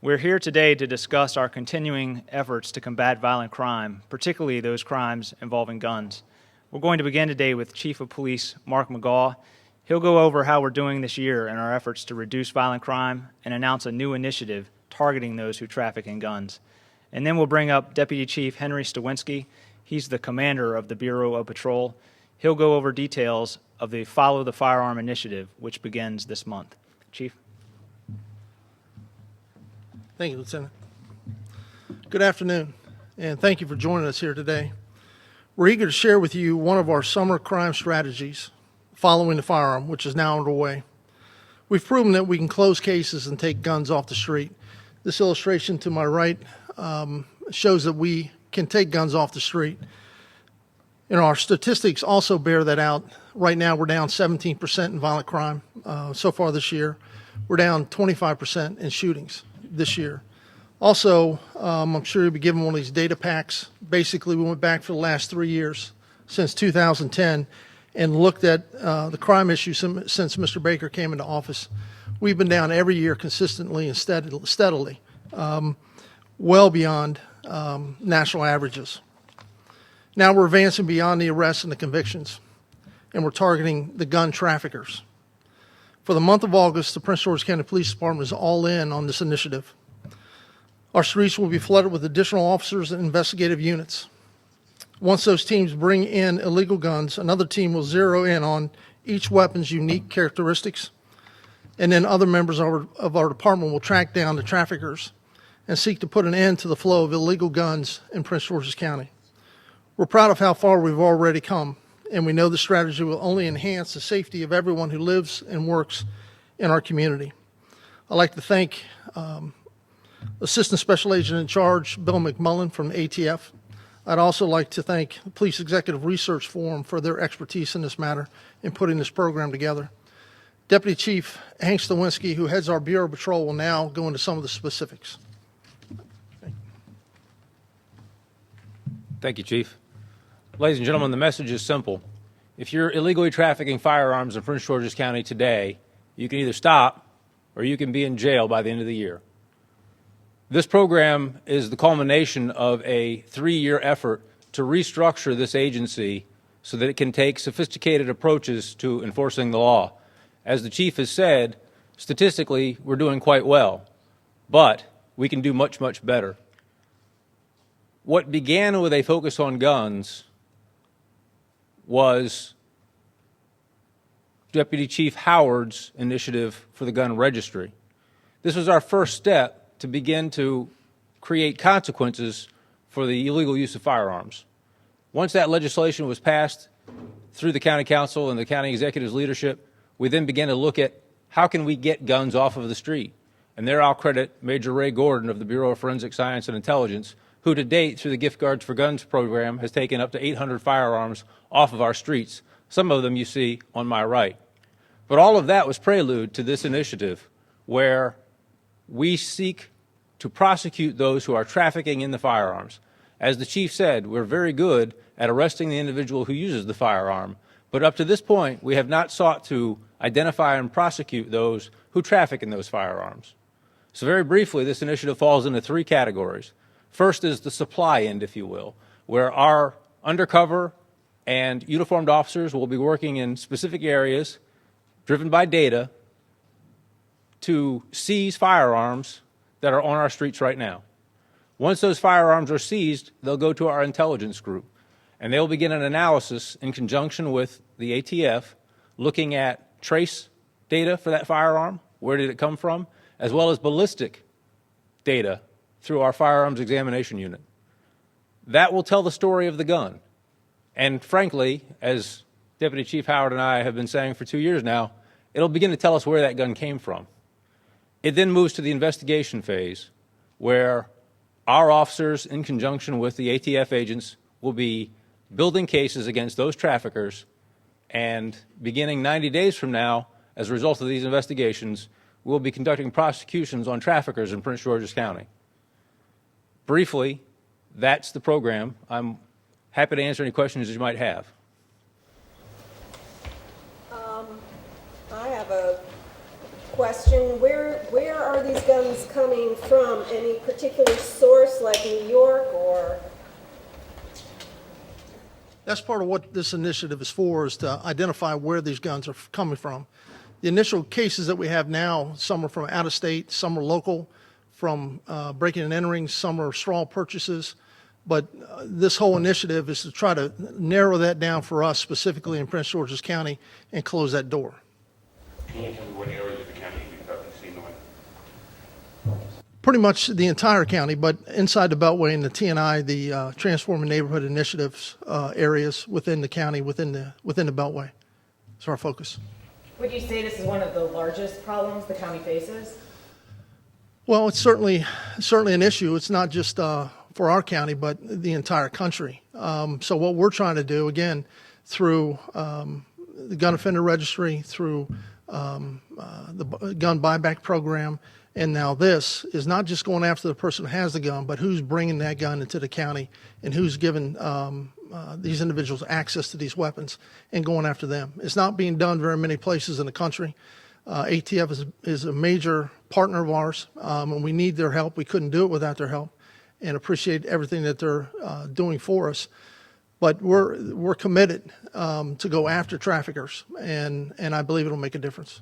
We're here today to discuss our continuing efforts to combat violent crime, particularly those crimes involving guns. We're going to begin today with Chief of Police Mark Magaw. He'll go over how we're doing this year in our efforts to reduce violent crime and announce a new initiative targeting those who traffic in guns. And then we'll bring up Deputy Chief Henry Stawinski. He's the commander of the Bureau of Patrol. He'll go over details of the Follow the Firearm initiative, which begins this month. Chief? Thank you, Lieutenant. Good afternoon, and thank you for joining us here today. We're eager to share with you one of our summer crime strategies, Following the Firearm, which is now underway. We've proven that we can close cases and take guns off the street. This illustration to my right shows that we can take guns off the street. And our statistics also bear that out. Right now, we're down 17% in violent crime so far this year. We're down 25% in shootings this year. Also, I'm sure you'll be given one of these data packs. Basically, we went back for the last 3 years, since 2010, and looked at the crime issue since Mr. Baker came into office. We've been down every year consistently and steadily, well beyond national averages. Now we're advancing beyond the arrests and the convictions, and we're targeting the gun traffickers. For the month of August, the Prince George's County Police Department is all in on this initiative. Our streets will be flooded with additional officers and investigative units. Once those teams bring in illegal guns, another team will zero in on each weapon's unique characteristics, and then other members of our department will track down the traffickers and seek to put an end to the flow of illegal guns in Prince George's County. We're proud of how far we've already come, and we know the strategy will only enhance the safety of everyone who lives and works in our community. I'd like to thank Assistant Special Agent in Charge Bill McMullen from the ATF. I'd also like to thank the Police Executive Research Forum for their expertise in this matter in putting this program together. Deputy Chief Hank Stawinski, who heads our Bureau of Patrol, will now go into some of the specifics. Thank you, Chief. Ladies and gentlemen, the message is simple. If you're illegally trafficking firearms in Prince George's County today, you can either stop or you can be in jail by the end of the year. This program is the culmination of a 3-year effort to restructure this agency so that it can take sophisticated approaches to enforcing the law. As the Chief has said, statistically, we're doing quite well, but we can do much, much better. What began with a focus on guns was Deputy Chief Howard's initiative for the gun registry. This was our first step to begin to create consequences for the illegal use of firearms. Once that legislation was passed through the County Council and the County Executive's leadership, we then began to look at how can we get guns off of the street. And there I'll credit Major Ray Gordon of the Bureau of Forensic Science and Intelligence, who to date, through the Gift Guards for Guns program, has taken up to 800 firearms off of our streets. Some of them you see on my right. But all of that was prelude to this initiative, where we seek to prosecute those who are trafficking in the firearms. As the Chief said, we're very good at arresting the individual who uses the firearm, but up to this point, we have not sought to identify and prosecute those who traffic in those firearms. So very briefly, this initiative falls into 3 categories. First is the supply end, if you will, where our undercover and uniformed officers will be working in specific areas driven by data to seize firearms that are on our streets right now. Once those firearms are seized, they'll go to our intelligence group, and they'll begin an analysis in conjunction with the ATF, looking at trace data for that firearm, where did it come from, as well as ballistic data through our firearms examination unit. That will tell the story of the gun. And frankly, as Deputy Chief Howard and I have been saying for 2 years now, it'll begin to tell us where that gun came from. It then moves to the investigation phase, where our officers, in conjunction with the ATF agents, will be building cases against those traffickers, and beginning 90 days from now, as a result of these investigations, we'll be conducting prosecutions on traffickers in Prince George's County. Briefly, that's the program. I'm happy to answer any questions that you might have. I have a question. Where are these guns coming from? Any particular source like New York or? That's part of what this initiative is for, is to identify where these guns are coming from. The initial cases that we have now, some are from out of state, some are local, from breaking and entering, some are straw purchases. But this whole initiative is to try to narrow that down for us, specifically in Prince George's County, and close that door. Can you tell me what areas of the county you've seen them in? Pretty much the entire county, but inside the Beltway and the TNI, the Transforming Neighborhood Initiatives areas within the county, within the Beltway. That's our focus. Would you say this is one of the largest problems the county faces? Well, it's certainly an issue. It's not just for our county, but the entire country. So what we're trying to do, again, through the gun offender registry, through the gun buyback program, and now this, is not just going after the person who has the gun, but who's bringing that gun into the county and who's given these individuals access to these weapons and going after them. It's not being done very many places in the country. ATF is a major partner of ours, and we need their help. We couldn't do it without their help, and appreciate everything that they're doing for us. But we're committed to go after traffickers, and I believe it'll make a difference.